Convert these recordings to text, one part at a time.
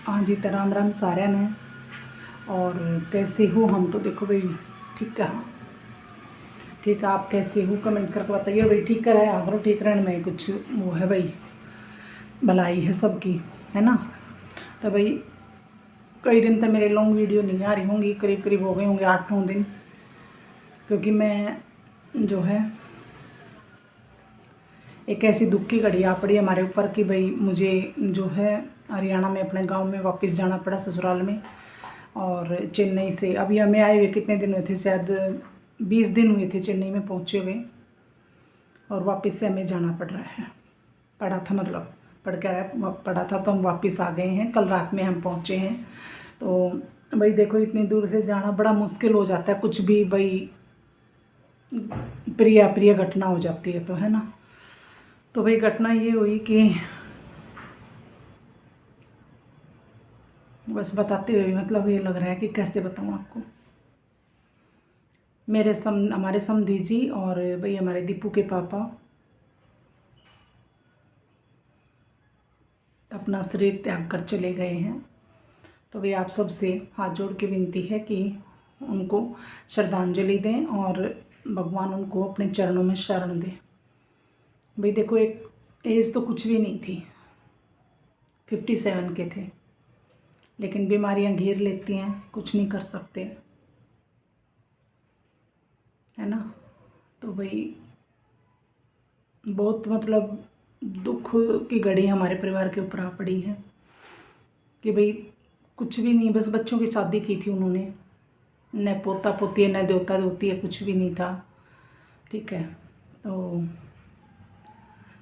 हाँ जी, तो राम राम सारे ने। और कैसे हो? हम तो देखो भाई ठीक है। ठीक है, आप कैसे हो कमेंट करके बताइए भाई। ठीक है रहे आगरो, ठीक रहने में कुछ वो है भाई, भलाई है सबकी, है ना। तो भाई कई दिन तक मेरे लॉन्ग वीडियो नहीं आ रही होंगी, करीब करीब हो गए होंगे 8-9 दिन, क्योंकि मैं जो है एक ऐसी दुख की घड़ी आ पड़ी हमारे ऊपर कि भाई मुझे जो है हरियाणा में अपने गांव में वापस जाना पड़ा, ससुराल में। और चेन्नई से अभी हमें आए हुए कितने दिन हुए थे, शायद 20 दिन हुए थे चेन्नई में पहुँचे हुए। और वापस से हमें जाना पड़ रहा है, पड़ा था मतलब पड़ा था, तो हम वापस आ गए हैं। कल रात में हम पहुँचे हैं। तो भाई देखो इतनी दूर से जाना बड़ा मुश्किल हो जाता है, कुछ भी भाई प्रिय अप्रिय घटना हो जाती है तो, है ना। तो भाई घटना ये हुई कि बस बताते हुए मतलब ये लग रहा है कि कैसे बताऊँ आपको। हमारे समधी जी और भाई हमारे दीपू के पापा अपना शरीर त्याग कर चले गए हैं। तो भाई आप सबसे हाथ जोड़ के विनती है कि उनको श्रद्धांजलि दें और भगवान उनको अपने चरणों में शरण दें। भाई देखो एक एज तो कुछ भी नहीं थी, 57 के थे, लेकिन बीमारियां घेर लेती हैं, कुछ नहीं कर सकते, है ना। तो भाई बहुत मतलब दुख की घड़ी हमारे परिवार के ऊपर आ पड़ी है कि भाई कुछ भी नहीं, बस बच्चों की शादी की थी उन्होंने, न पोता पोती है न देवता देवती है, कुछ भी नहीं था। ठीक है, तो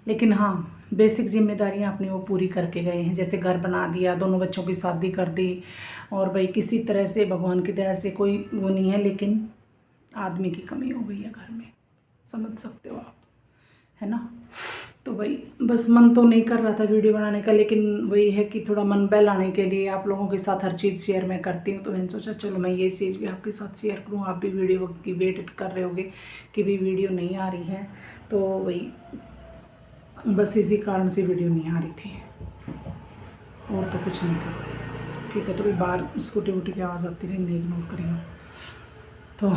लेकिन हाँ बेसिक जिम्मेदारियां अपनी वो पूरी करके गए हैं, जैसे घर बना दिया, दोनों बच्चों की शादी कर दी। और भाई किसी तरह से भगवान की दया से कोई वो नहीं है, लेकिन आदमी की कमी हो गई है घर में, समझ सकते हो आप, है ना। तो भाई बस मन तो नहीं कर रहा था वीडियो बनाने का, लेकिन वही है कि थोड़ा मन बहलाने के लिए आप लोगों के साथ हर चीज़ शेयर मैं करती हूँ। तो मैंने सोचा चलो मैं ये चीज़ भी आपके साथ शेयर करूँ, आप भी वीडियो की वेट कर रहे होगे कि भी वीडियो नहीं आ रही है। तो वही बस इसी कारण से वीडियो नहीं आ रही थी, और तो कुछ नहीं था। ठीक है, तो भाई बाहर स्कूटी वूटी की आवाज़ आती रही, नहीं इग्नोर करिए। तो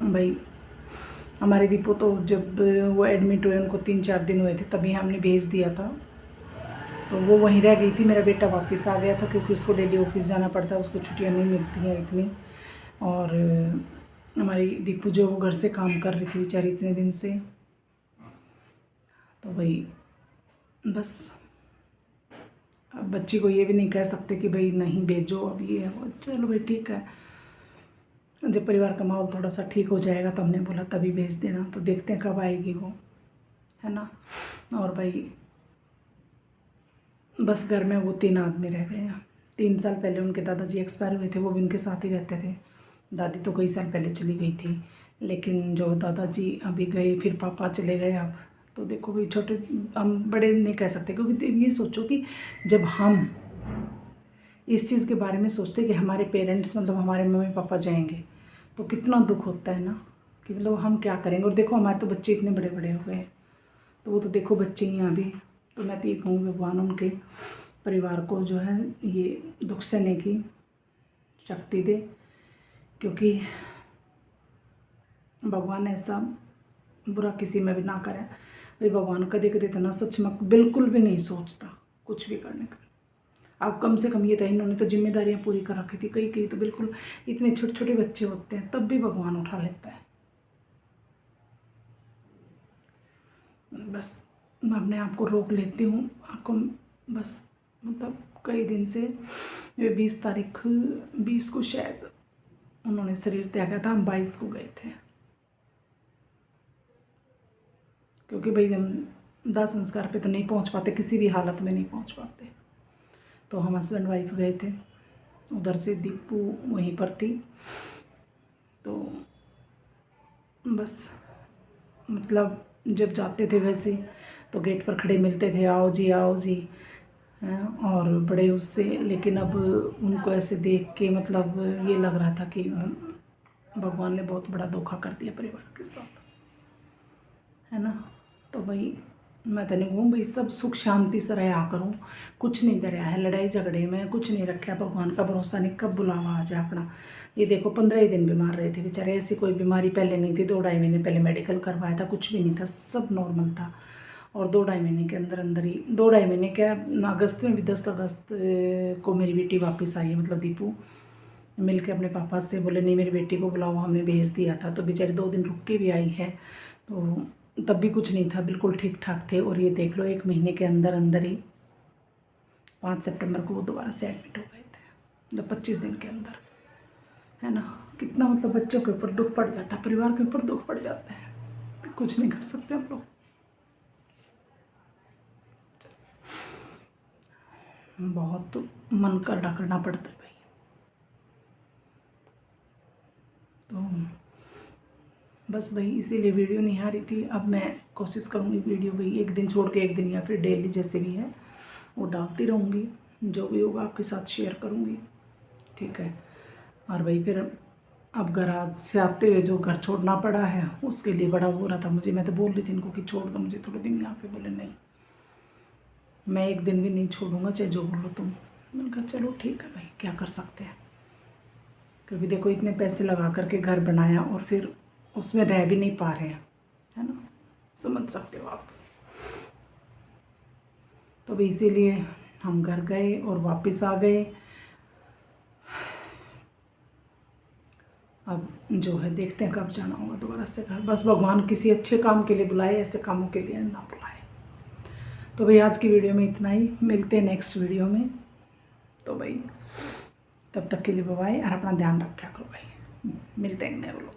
भाई हमारे दीपू तो जब वो एडमिट हुए उनको 3-4 दिन हुए थे, तभी हमने भेज दिया था। तो वो वहीं रह गई थी, मेरा बेटा वापस आ गया था, क्योंकि उसको डेली ऑफिस जाना पड़ता है, उसको छुट्टियां नहीं मिलती हैं इतनी। और हमारी दीपू जो वो घर से काम कर रही थी बेचारी इतने दिन से। तो भाई बस अब बच्ची को ये भी नहीं कह सकते कि भाई नहीं भेजो, अब ये है वो, चलो भाई ठीक है। जब परिवार का माहौल थोड़ा सा ठीक हो जाएगा तो हमने बोला तभी भेज देना, तो देखते हैं कब आएगी वो, है ना। और भाई बस घर में वो 3 आदमी रह गए हैं। 3 साल पहले उनके दादाजी एक्सपायर हुए थे, वो भी उनके साथ ही रहते थे। दादी तो कई साल पहले चली गई थी, लेकिन जो दादाजी अभी गए, फिर पापा चले गए अब। तो देखो भाई छोटे, हम बड़े नहीं कह सकते, क्योंकि ये सोचो कि जब हम इस चीज़ के बारे में सोचते कि हमारे पेरेंट्स मतलब हमारे मम्मी पापा जाएंगे, तो कितना दुख होता है ना, कि मतलब हम क्या करेंगे। और देखो हमारे तो बच्चे इतने बड़े बड़े हो गए, तो वो तो देखो बच्चे ही हैं अभी। तो मैं तो ये कहूँगी भगवान उनके परिवार को जो है ये दुख सहने की शक्ति दे, क्योंकि भगवान ऐसा बुरा किसी में भी ना करे। भाई भगवान कदे कदे तो ना सच में बिल्कुल भी नहीं सोचता कुछ भी करने का। अब कम से कम ये था, इन्होंने तो जिम्मेदारियां पूरी कर रखी थी, कई कई तो बिल्कुल इतने छोटे छोटे बच्चे होते हैं तब भी भगवान उठा लेता है। बस मैं अपने आप को रोक लेती हूँ, आपको बस मतलब कई दिन से 20 को शायद उन्होंने शरीर त्यागा था, हम 22 को गए थे, क्योंकि भाई हम दाह संस्कार पे तो नहीं पहुँच पाते, किसी भी हालत में नहीं पहुँच पाते। तो हम हस्बैंड वाइफ गए थे, उधर से दीपू वहीं पर थी। तो बस मतलब जब जाते थे वैसे तो गेट पर खड़े मिलते थे, आओ जी हैं, और बड़े उससे। लेकिन अब उनको ऐसे देख के मतलब ये लग रहा था कि भगवान ने बहुत बड़ा धोखा कर दिया परिवार के साथ, है ना। तो भाई मैं तो नहीं कहूँ भाई सब सुख शांति से रहा करूँ, कुछ नहीं दरिया है लड़ाई झगड़े में, कुछ नहीं रखा, भगवान का भरोसा नहीं कब बुलावा आ जाए अपना। ये देखो 15 ही दिन बीमार रहे थे बेचारे, ऐसी कोई बीमारी पहले नहीं थी। 2-2.5 महीने पहले मेडिकल करवाया था, कुछ भी नहीं था, सब नॉर्मल था। और 2-2.5 महीने के अंदर अंदर ही 2-2.5 महीने क्या, अगस्त में भी 10 अगस्त को मेरी बेटी वापस आई है, मतलब दीपू मिल के अपने पापा से बोले नहीं मेरी बेटी को बुलाओ, हमने भेज दिया था। तो बेचारी 2 दिन रुक के भी आई है, तो तब भी कुछ नहीं था, बिल्कुल ठीक ठाक थे। और ये देख लो 1 महीने के अंदर अंदर ही 5 सितंबर को वो दोबारा से एडमिट हो गए थे, मतलब 25 दिन के अंदर, है ना। कितना मतलब बच्चों के ऊपर दुख पड़ जाता है, परिवार के ऊपर दुख पड़ जाता है, कुछ नहीं कर सकते हम लोग। बहुत मन करना करना पड़ता है भाई। तो बस भाई इसीलिए वीडियो नहीं आ रही थी। अब मैं कोशिश करूँगी वीडियो भाई एक दिन छोड़ के एक दिन या फिर डेली जैसे भी है वो डालती रहूँगी, जो भी होगा आपके साथ शेयर करूँगी, ठीक है। और भाई फिर अब घर आज से आते हुए जो घर छोड़ना पड़ा है उसके लिए बड़ा हो रहा था मुझे। मैं तो बोल रही थी इनको कि छोड़ दो मुझे थोड़े दिन यहाँ पे, बोले नहीं मैं एक दिन भी नहीं छोड़ूंगा चाहे जो बोलो तुम। मैंने कहा चलो ठीक है भाई, क्या कर सकते हैं, क्योंकि देखो इतने पैसे लगा करके घर बनाया और फिर उसमें रह भी नहीं पा रहे हैं, है ना, समझ सकते हो आप। तो भाई इसीलिए हम घर गए और वापस आ गए। अब जो है देखते हैं कब जाना होगा दोबारा से घर, बस भगवान किसी अच्छे काम के लिए बुलाए, ऐसे कामों के लिए ना बुलाए। तो भाई आज की वीडियो में इतना ही, मिलते हैं नेक्स्ट वीडियो में। तो भाई तब तक के लिए बाय, और अपना ध्यान रखा करो भाई, मिलते हैं नए लोग।